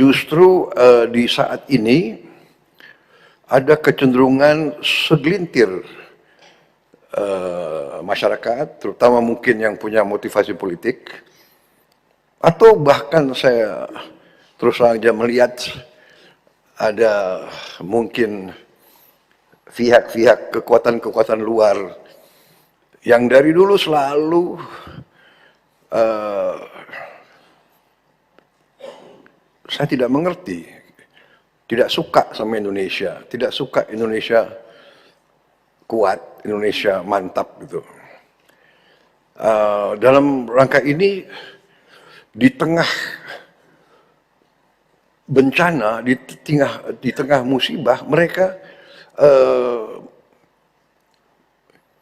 Justru di saat ini ada kecenderungan segelintir masyarakat, terutama mungkin yang punya motivasi politik, atau bahkan saya terus saja melihat ada mungkin pihak-pihak kekuatan-kekuatan luar yang dari dulu selalu saya tidak mengerti, tidak suka sama Indonesia, tidak suka Indonesia kuat, Indonesia mantap gitu. Dalam rangka ini, di tengah bencana, di tengah musibah, mereka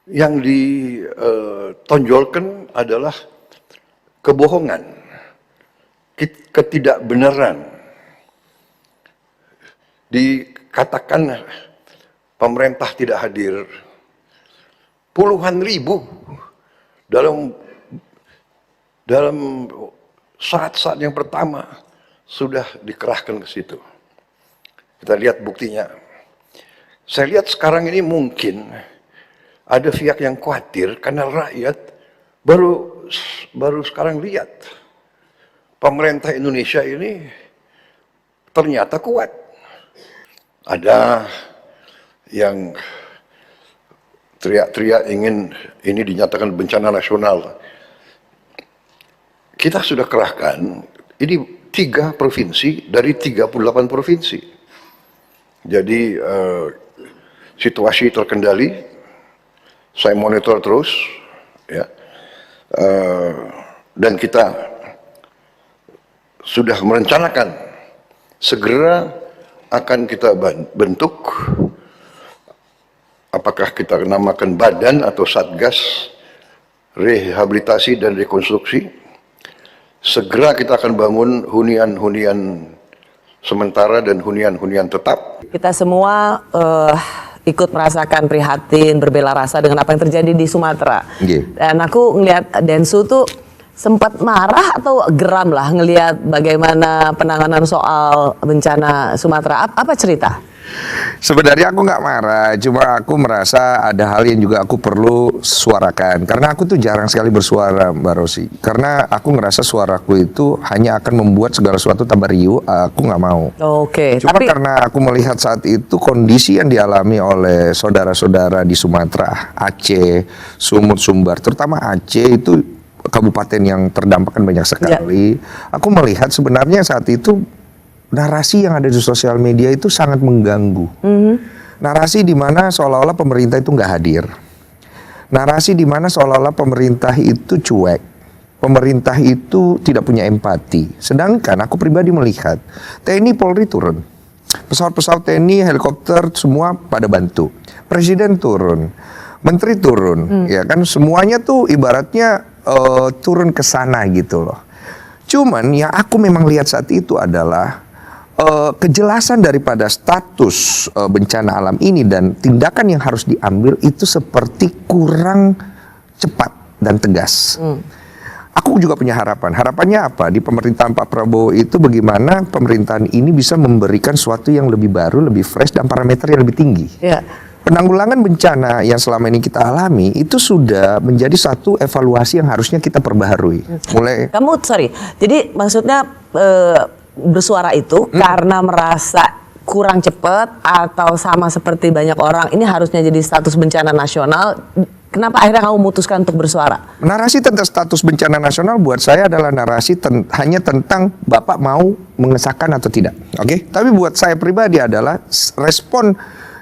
yang ditonjolkan adalah kebohongan, ketidakbenaran. Dikatakan pemerintah tidak hadir, puluhan ribu dalam saat-saat yang pertama sudah dikerahkan ke situ. Kita lihat buktinya. Saya lihat sekarang ini mungkin ada pihak yang khawatir karena rakyat baru sekarang lihat pemerintah Indonesia ini ternyata kuat. Ada yang teriak-teriak ingin ini dinyatakan bencana nasional. Kita sudah kerahkan ini 3 provinsi dari 38 provinsi. Jadi situasi terkendali, saya monitor terus, ya, dan kita sudah merencanakan segera akan kita bentuk, apakah kita namakan badan atau satgas rehabilitasi dan rekonstruksi. Segera kita akan bangun hunian-hunian sementara dan hunian-hunian tetap. Kita semua ikut merasakan prihatin, berbela rasa dengan apa yang terjadi di Sumatera. Dan aku ngelihat Densu tuh sempat marah atau geram lah ngelihat bagaimana penanganan soal bencana Sumatera. Apa cerita? Sebenarnya aku nggak marah, cuma aku merasa ada hal yang juga aku perlu suarakan. Karena aku tuh jarang sekali bersuara, Mbak Rosi. Karena aku ngerasa suaraku itu hanya akan membuat segala sesuatu tambah riuh, aku nggak mau. Oke. Cuma karena aku melihat saat itu kondisi yang dialami oleh saudara-saudara di Sumatera, Aceh, Sumut, Sumbar, terutama Aceh itu kabupaten yang terdampak kan banyak sekali. Aku melihat sebenarnya saat itu narasi yang ada di sosial media itu sangat mengganggu. Narasi di mana seolah-olah pemerintah itu nggak hadir. Narasi di mana seolah-olah pemerintah itu cuek. Pemerintah itu tidak punya empati. Sedangkan aku pribadi melihat TNI Polri turun. Pesawat-pesawat TNI, helikopter semua pada bantu. Presiden turun. Menteri turun. Ya kan semuanya tuh ibaratnya turun ke sana gitu loh. Cuman yang aku memang lihat saat itu adalah kejelasan daripada status bencana alam ini dan tindakan yang harus diambil itu seperti kurang cepat dan tegas. Aku juga punya harapan. Harapannya apa? Di pemerintahan Pak Prabowo itu bagaimana pemerintahan ini bisa memberikan sesuatu yang lebih baru, lebih fresh dan parameter yang lebih tinggi. Penanggulangan bencana yang selama ini kita alami itu sudah menjadi satu evaluasi yang harusnya kita perbaharui. Jadi maksudnya bersuara itu karena merasa kurang cepat atau sama seperti banyak orang ini harusnya jadi status bencana nasional. Kenapa akhirnya kamu memutuskan untuk bersuara? Narasi tentang status bencana nasional buat saya adalah narasi hanya tentang Bapak mau mengesahkan atau tidak. Oke? Tapi buat saya pribadi adalah respon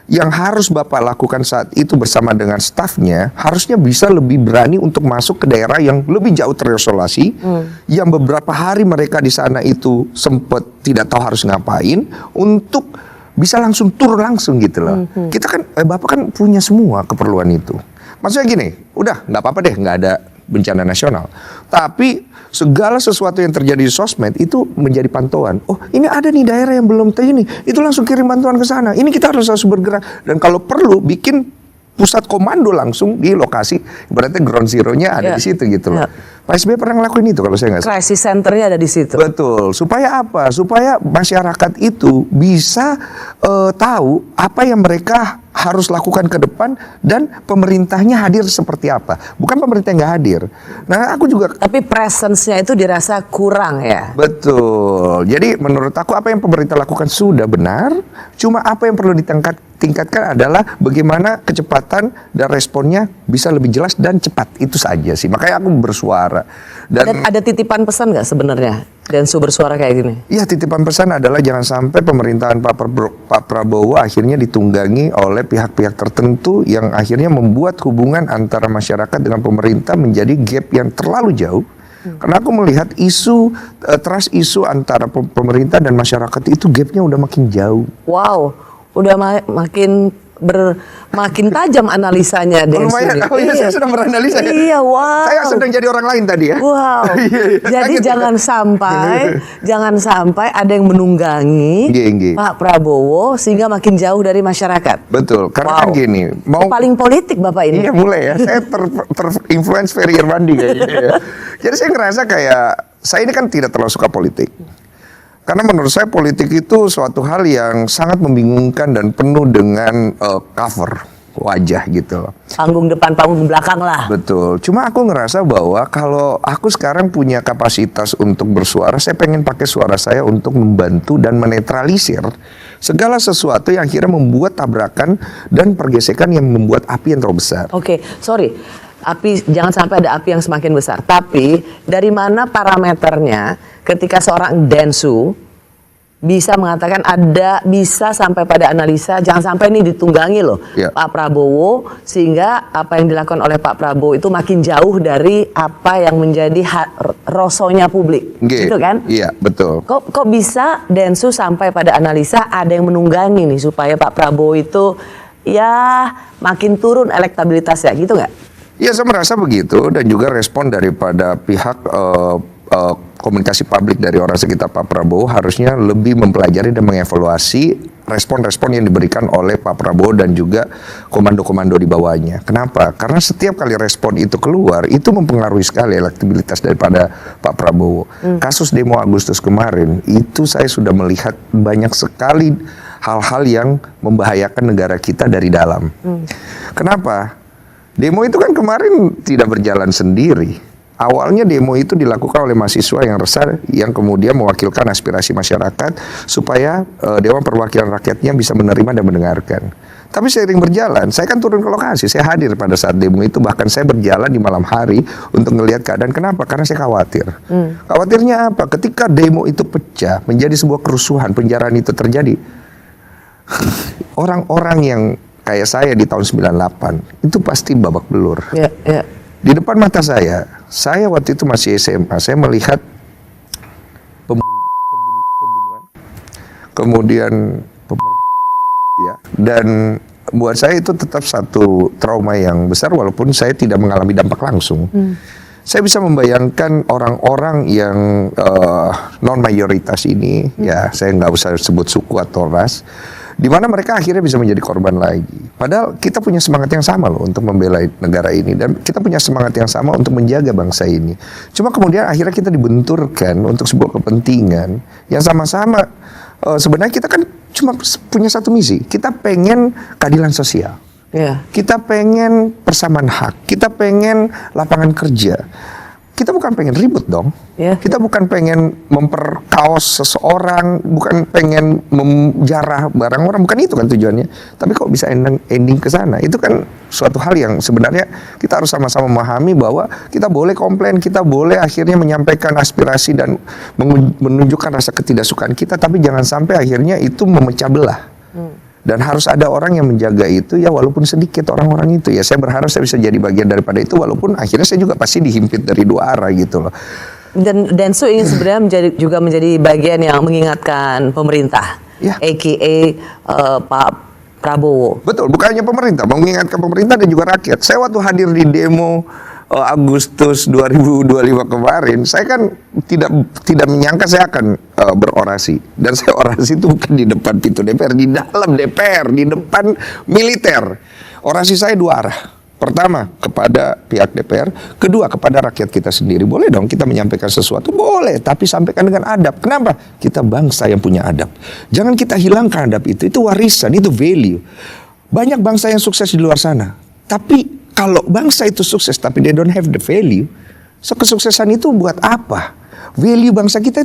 yang harus Bapak lakukan saat itu bersama dengan stafnya harusnya bisa lebih berani untuk masuk ke daerah yang lebih jauh terisolasi, yang beberapa hari mereka di sana itu sempat tidak tahu harus ngapain, untuk bisa langsung turun langsung gitu loh. Kita kan, Bapak kan punya semua keperluan itu. Maksudnya gini, udah nggak apa-apa deh nggak ada bencana nasional. Tapi segala sesuatu yang terjadi di sosmed itu menjadi pantauan. Oh, ini ada nih daerah yang belum ini. Itu langsung kirim bantuan ke sana. Ini kita harus bergerak. Dan kalau perlu bikin pusat komando langsung di lokasi, berarti ground zero-nya ada di situ gitu loh. Pak SBY pernah ngelakuin itu kalau saya nggak salah. Crisis center-nya ada di situ. Betul. Supaya apa? Supaya masyarakat itu bisa tahu apa yang mereka harus lakukan ke depan dan pemerintahnya hadir seperti apa. Bukan pemerintah yang nggak hadir. Nah, aku juga. Tapi presence-nya itu dirasa kurang ya. Betul. Jadi menurut aku apa yang pemerintah lakukan sudah benar. Cuma apa yang perlu tingkatkan adalah bagaimana kecepatan dan responnya bisa lebih jelas dan cepat. Itu saja sih. Makanya aku bersuara. Dan ada titipan pesan nggak sebenarnya Densu bersuara kayak gini? ya, titipan pesan adalah jangan sampai pemerintahan Pak Prabowo akhirnya ditunggangi oleh pihak-pihak tertentu yang akhirnya membuat hubungan antara masyarakat dengan pemerintah menjadi gap yang terlalu jauh. Karena aku melihat trust isu antara pemerintah dan masyarakat itu gapnya udah makin jauh. Wow, udah makin tajam analisanya Densu. Lumayan, saya sedang beranalisa ya. Iya, wow. Saya sedang jadi orang lain tadi ya. Wow. Jadi jangan sampai ada yang menunggangi Pak Prabowo sehingga makin jauh dari masyarakat. Betul, karena kan gini, paling politik Bapak ini. Iya mulai ya, saya terinfluence Ferry Irwandi kayaknya ya. Jadi saya ngerasa kayak, saya ini kan tidak terlalu suka politik. Karena menurut saya politik itu suatu hal yang sangat membingungkan dan penuh dengan cover wajah gitu. Panggung depan, panggung belakang lah. Betul. Cuma aku ngerasa bahwa kalau aku sekarang punya kapasitas untuk bersuara, saya pengen pakai suara saya untuk membantu dan menetralisir segala sesuatu yang akhirnya membuat tabrakan dan pergesekan yang membuat api yang terlalu besar. Oke, sorry. Jangan sampai ada api yang semakin besar. Tapi dari mana parameternya ketika seorang Densu bisa mengatakan bisa sampai pada analisa, jangan sampai ini ditunggangi loh Pak Prabowo, sehingga apa yang dilakukan oleh Pak Prabowo itu makin jauh dari apa yang menjadi rosonya publik, gitu kan? Iya, betul. Kok bisa Densu sampai pada analisa ada yang menunggangi nih supaya Pak Prabowo itu ya makin turun elektabilitasnya, gitu nggak? Ya, saya merasa begitu, dan juga respon daripada pihak komunikasi publik dari orang sekitar Pak Prabowo harusnya lebih mempelajari dan mengevaluasi respon-respon yang diberikan oleh Pak Prabowo dan juga komando-komando di bawahnya. Kenapa? Karena setiap kali respon itu keluar, itu mempengaruhi sekali elektabilitas daripada Pak Prabowo. Kasus demo Agustus kemarin, itu saya sudah melihat banyak sekali hal-hal yang membahayakan negara kita dari dalam. Kenapa? Demo itu kan kemarin tidak berjalan sendiri. Awalnya demo itu dilakukan oleh mahasiswa yang resah, yang kemudian mewakilkan aspirasi masyarakat supaya Dewan Perwakilan Rakyatnya bisa menerima dan mendengarkan. Tapi seiring berjalan, saya kan turun ke lokasi, saya hadir pada saat demo itu, bahkan saya berjalan di malam hari untuk melihat keadaan. Kenapa? Karena saya khawatir. Khawatirnya apa? Ketika demo itu pecah, menjadi sebuah kerusuhan, penjarahan itu terjadi, orang-orang yang kayak saya di tahun 98 itu pasti babak belur. Di depan mata saya waktu itu masih SMA, saya melihat pembunuhan, kemudian dan buat saya itu tetap satu trauma yang besar walaupun saya tidak mengalami dampak langsung. Saya bisa membayangkan orang-orang yang non mayoritas ini, ya saya nggak usah sebut suku atau ras, di mana mereka akhirnya bisa menjadi korban lagi. Padahal kita punya semangat yang sama loh untuk membela negara ini, dan kita punya semangat yang sama untuk menjaga bangsa ini. Cuma kemudian akhirnya kita dibenturkan untuk sebuah kepentingan yang sama-sama sebenarnya kita kan cuma punya satu misi. Kita pengen keadilan sosial. Kita pengen persamaan hak. Kita pengen lapangan kerja. Kita bukan pengen ribut dong. Kita bukan pengen memperkaos seseorang, bukan pengen menjarah barang orang, bukan itu kan tujuannya. Tapi kok bisa ending ke sana? Itu kan suatu hal yang sebenarnya kita harus sama-sama memahami bahwa kita boleh komplain, kita boleh akhirnya menyampaikan aspirasi dan menunjukkan rasa ketidaksukaan kita, tapi jangan sampai akhirnya itu memecah belah. Dan harus ada orang yang menjaga itu, ya walaupun sedikit orang-orang itu. Ya saya berharap saya bisa jadi bagian daripada itu, walaupun akhirnya saya juga pasti dihimpit dari dua arah gitu loh. Dan Densu ingin sebenarnya juga menjadi bagian yang mengingatkan pemerintah, a.k.a. Pak Prabowo. Betul, bukan hanya pemerintah, mengingatkan pemerintah dan juga rakyat. Saya waktu hadir di demo Agustus 2025 kemarin, saya kan tidak menyangka saya akan berorasi, dan saya orasi itu bukan di depan pintu DPR, di dalam DPR, di depan militer. Orasi saya dua arah. Pertama, kepada pihak DPR. Kedua, kepada rakyat kita sendiri. Boleh dong kita menyampaikan sesuatu? Boleh, tapi sampaikan dengan adab. Kenapa? Kita bangsa yang punya adab. Jangan kita hilangkan adab itu. Itu warisan, itu value. Banyak bangsa yang sukses di luar sana. Tapi kalau bangsa itu sukses, tapi they don't have the value, so kesuksesan itu buat apa? Value bangsa kita itu